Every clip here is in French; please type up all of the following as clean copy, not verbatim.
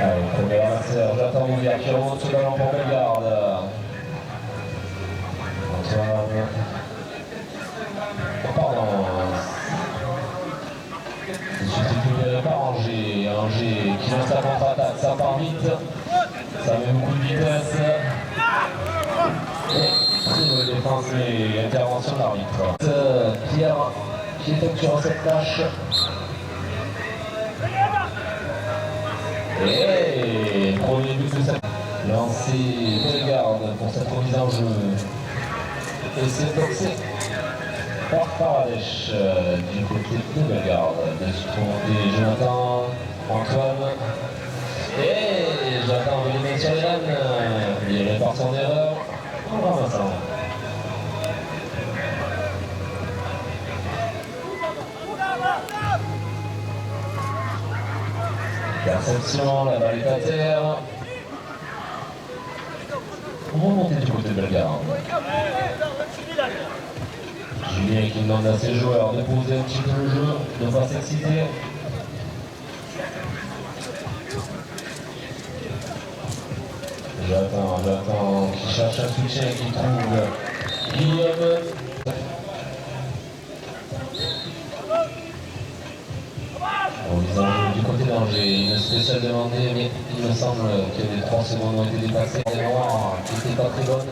Allez, premier ramasseur, j'attends l'ouverture, monte ce ballon pour Bellegarde. Antoine. Pardon. Il suffit de récupérer par Angers. Angers qui lance la contre-attaque, ça part vite. Ça met beaucoup de vitesse. Et très bonne défense et intervention de l'arbitre. Pierre qui effectuera cette tâche. Et premier but de cette lancé Bellegarde pour cette remise en jeu. Et c'est boxé par Paradèche du côté de Bellegarde. De se tromper Jonathan, Antoine. Et j'attends les mains sur les lames. Il répare son erreur en ramassant. Perception, la balle est à terre. On va monter du côté de Bellegarde. Julien qui demande à ses joueurs de poser un petit peu le jeu, de ne pas s'exciter. J'attends, qui cherche un soutien, qui trouve Guillaume. En visant du côté d'Angers, une spéciale demandée, mais il me semble que les 3 secondes ont été dépassées. Les noirs qui n'étaient pas très bonnes.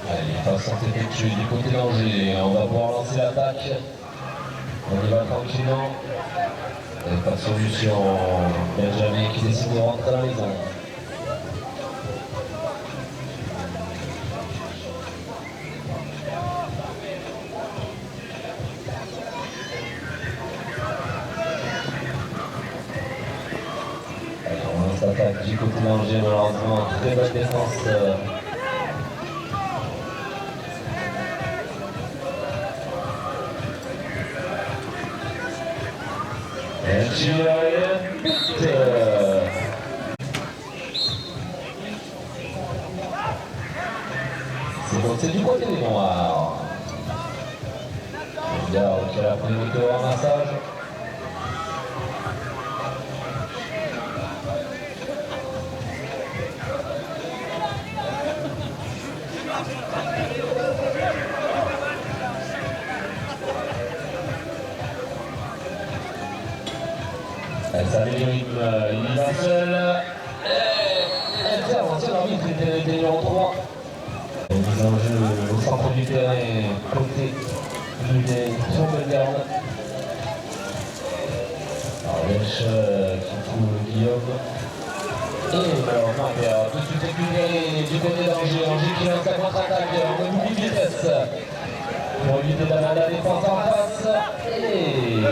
Allez, passe sont effectuées du côté d'Angers. On va pouvoir lancer l'attaque. On y va tranquillement. Et pas de solution. Benjamin qui décide de rentrer à la maison. Allez, on lance l'attaque du côté d'Angers, malheureusement. Très bonne défense. C'est du côté des noirs. Regarde qui a la priorité au ramassage. Ça met le rythme, il va seul. Intervention l'arbitre était numéro 3. Mise en jeu au centre du terrain, côté Julien sur Bellegarde. Paradèche qui trouve Guillaume. Et alors Marc, tout de suite récupéré du côté d'Angers. Angers qui lance sa contre-attaque, on a beaucoup de vitesse. Pour éviter d'avoir la défense en face. Et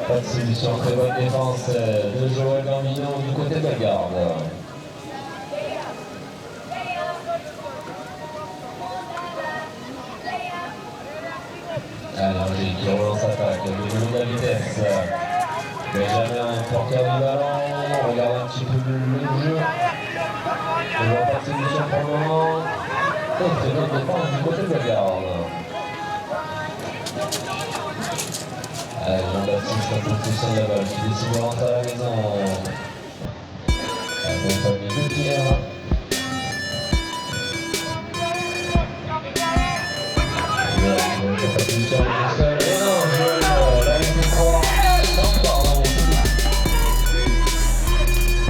pas de solution, très bonne défense de Joël Gambino du côté de Bellegarde. Alors, qui relance l'attaque, de la vitesse. Benjamin, porteur du ballon, on regarde un petit peu le jeu. On voit pas de solution pour le moment. Et très bonne défense du côté de Bellegarde. Allez, Jean-Baptiste, la possession de la balle, qui décide de rentrer à la maison. Accompagné de Pierre. Pas de solution avec le seul. Et non, je la été 3. Non, pardon.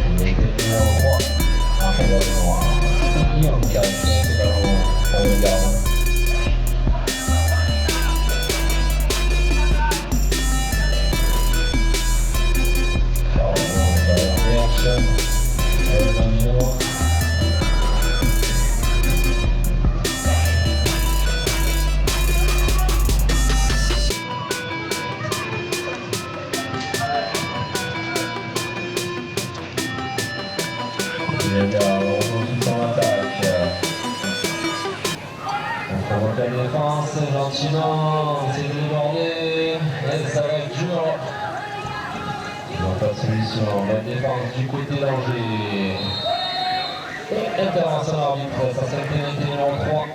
Il a été numéro 3. En faveur des noirs. C'était Guillaume qui a récupéré ce ballon pour Bellegarde. On remonte la défense gentiment, c'est débordé, et ça va être dur. Ils n'ont pas de solution, la défense du côté d'Angers. Et intervention l'arbitre, ça s'est été numéro 3.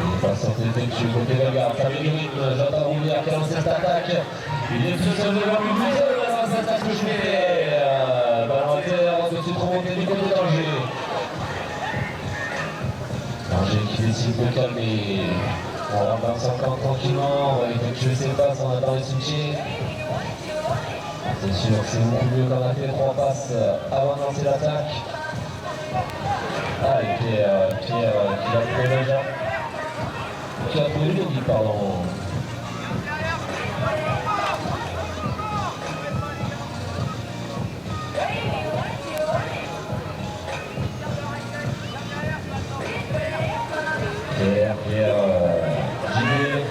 Il passe Ça s'effectue côté Bellegarde, ça met du rythme, Jonathan Roulière qui a lancé cette attaque. Il est tout seul devant lui, tout seul dans cette attaque touchée. Ballon à terre, tout de suite remonté du côté d'Angers. Angers qui décide de calmer. On va dans 50 tranquillement, on va effectuer ses passes, on attend les switcher. C'est sûr, c'est beaucoup mieux qu'on a fait 3 passes avant de lancer l'attaque. Ah, et Pierre qui l'a trouvé déjà. Qui a trouvé le but, pardon. Pierre, Gilet.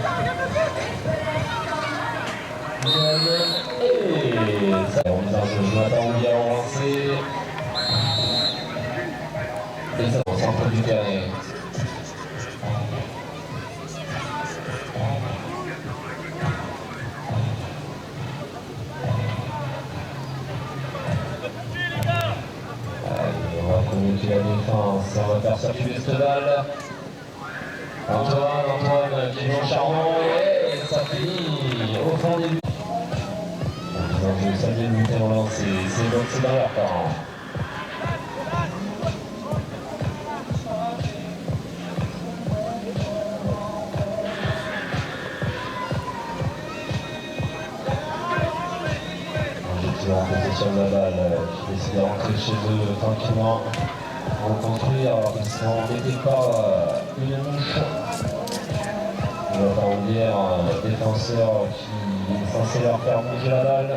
Et ça, on est dans le Jonathan Roulière lancé. Et ça, au centre du terrain. Allez, on va communiquer la défense, on va faire circuler cette balle. Antoine qui est charmant et ça finit au fond des buts. Donc ça vient de buter en lancé, c'est dans leur camp. En possession de la balle, qui décide de rentrer chez eux tranquillement, reconstruire alors qu'ils sont embêtés par une mouche. On va Roulière, un défenseur qui est censé leur faire bouger la balle.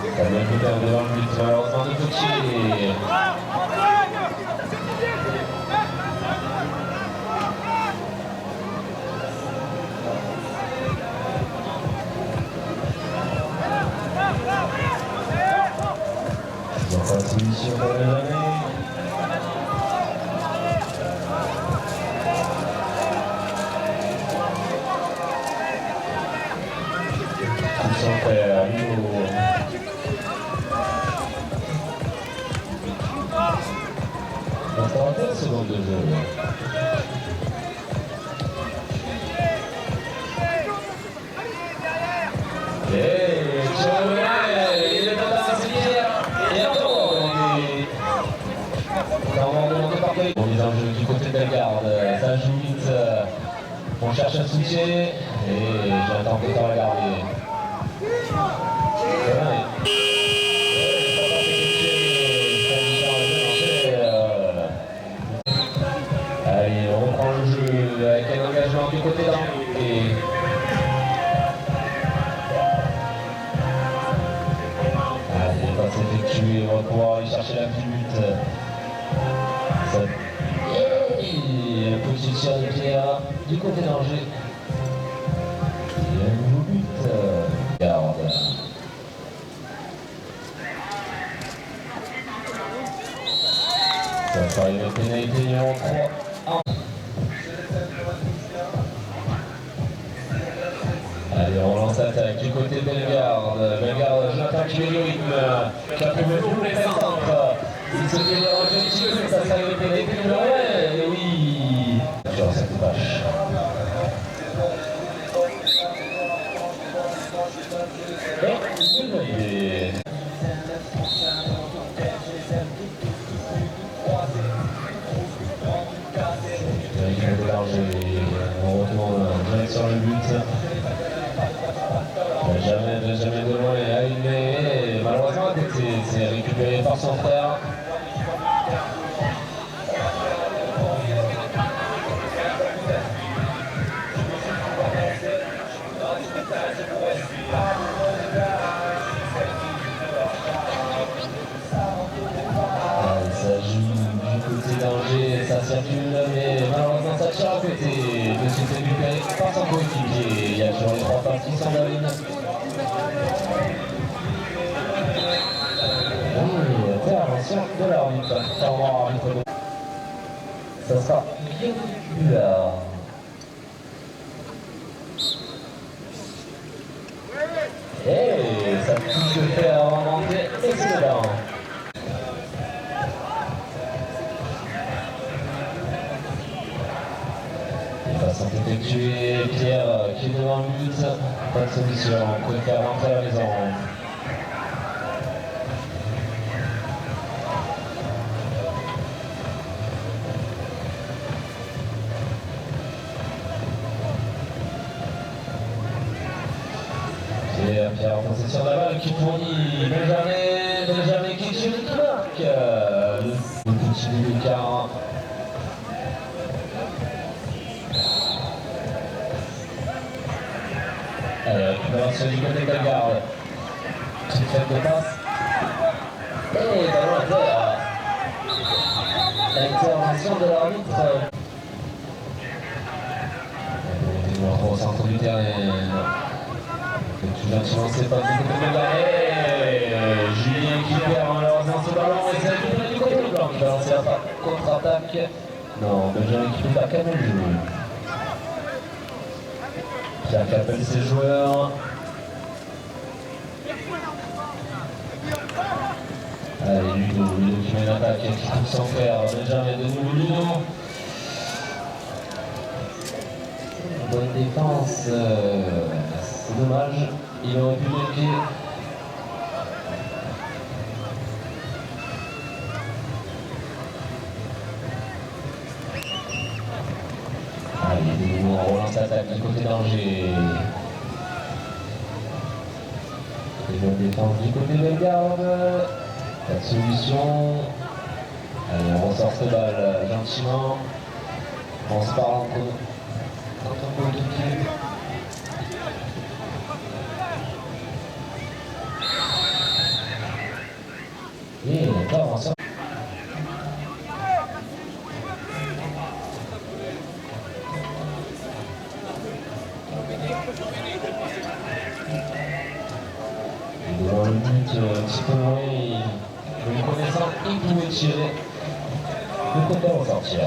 Ça vient de faire devant le but, malheureusement de Gauthier. Pas de solution pour les années. Tout son père, Lino. On s'en 15 secondes de jeu. Et Chauvet, il est dans la civière. Et on est dans le jeu du côté de Bellegarde, ça joue vite, on cherche à switcher et j'attends que t'en regarder. Allez, on reprend le jeu avec un engagement du côté d'Angers. Allez, passe effectuée, on va pouvoir aller chercher la but. Et un petit tir de Pierre du côté d'Angers. Et un nouveau but. Garde. Ça sera une pénalité numéro 3. Allez, on lance l'attaque du côté de Bellegarde. Bellegarde, Jonathan qui met le rythme, qui a fait le double centre. Il se fait déranger un petit peu, ça sera une pénalité numéro 1. Et oui, sur cette vache. Et une bonne idée. On retourne direct sur le but. Jamais de loin et aligné. Malheureusement, c'est récupéré par son frère. Ça joue du côté d'Angers, ça circule, mais malheureusement ça tire à côté. De suite récupéré par son coéquipier. Il y a toujours les 3 passes qui sont dans l'une. Oui, intervention de l'arbitre. Ça sera Guillaume. Et ça touche le fer en entrée, excellent. sont effectués. Pierre qui est devant le but. Pas de solution. On préfère rentrer à la maison. Pierre en possession de la balle qui fournit Benjamin qui tire et qui marque. Le petit d'écart. Allez, récupération du côté de Bellegarde. Petite fête de passe. Et ballon à terre. Intervention de l'arbitre. Au centre du terrain. Tu viens de se lancer pas du côté de l'arrêt. Julien qui perd malheureusement ce ballon et c'est du côté de blanc qui va lancer la contre-attaque. Non, Benjamin qui fait pas calmer le jeu. Pierre qui appelle ses joueurs. Allez, Ludo qui met l'attaque qui coupe sans faire. Benjamin de nouveau Ludo. Bonne défense. C'est dommage. Il aurait pu bloquer. Allez, de nouveau on relance l'attaque du côté d'Angers. Et bonne défense du côté de Bellegarde. Pas de solution. Allez, on ressort cette balle gentiment. On se parle entre coéquipiers. Et intervention. Devant le but, un petit peu loin, le connaissant, il pouvait tirer. Le côté ressortir.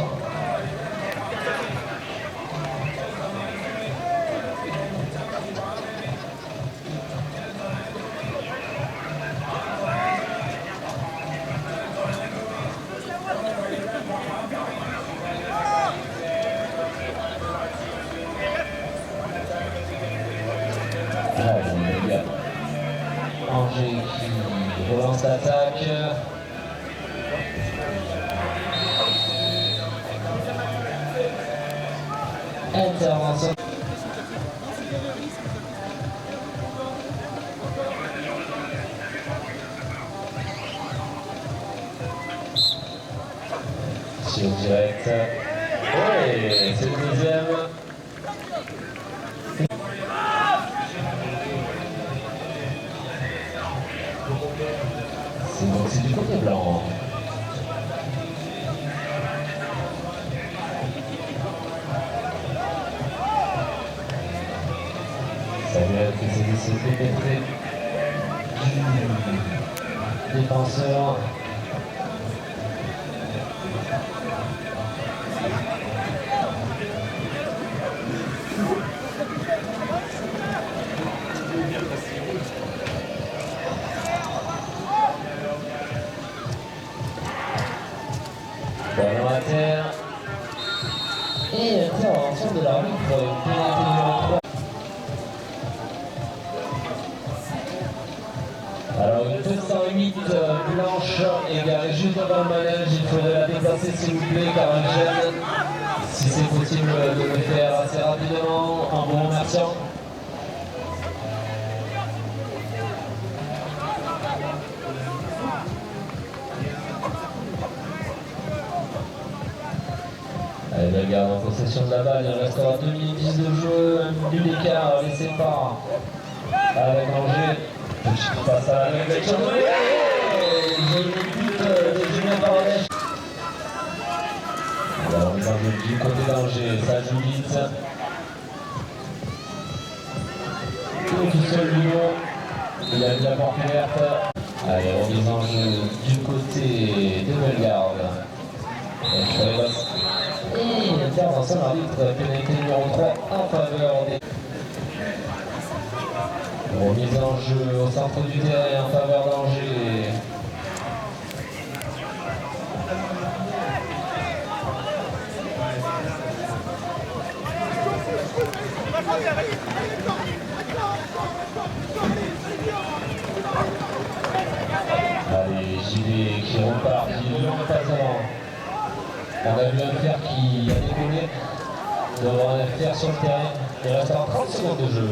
Angers qui relance l'attaque. Intervention. Sur direct. Oui, c'est le deuxième. C'est du côté blanc. Ça vient que c'est laissé pénétrer du défenseur. Ballon à terre. Et intervention de l'arbitre, pénalité numéro 3. Alors une 208 blanche égarée juste devant le manège, il faudrait la déplacer s'il vous plaît car elle gêne. Si c'est possible de le faire assez rapidement en vous remerciant. Allez, Bellegarde en possession de la balle, il restera 2 minutes 10 de jeu, un but d'écart laissé par avec Angers. Petit passe à la belle chose. Joli but de Julien Paradèche. Alors, on va du côté d'Angers, ça joue vite. Tout seul Lyon, il a vu la porte ouverte. Allez, remise en jeu du côté de Bellegarde. Et intervention l'arbitre, pénalité numéro 3 en faveur des. Remise en jeu au centre du terrain en faveur d'Angers. Allez, JV qui repart, qui est long pas avant. On a vu un fer qui a décollé devant un fer sur le terrain. Il reste en 30 secondes de jeu.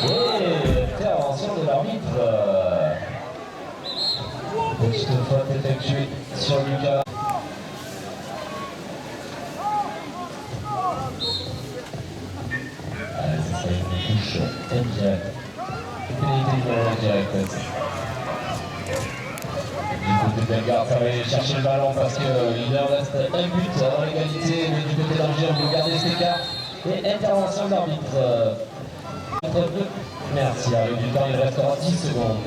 Et intervention de l'arbitre. Petite faute effectuée sur Lucas. Allez, ça serait une touche indirecte. Une pénalité de indirecte. Du côté de Bellegarde, ça va aller chercher le ballon parce qu'il leur reste un but avant l'égalité, mais du côté d'Angers, on veut garder cet écart. Et intervention de l'arbitre. Merci, avec du temps, il restera 10 secondes.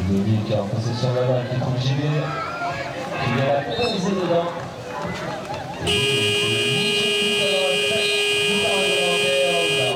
Dominique en possession de la balle qui trouve JV, qui vient la poser dedans.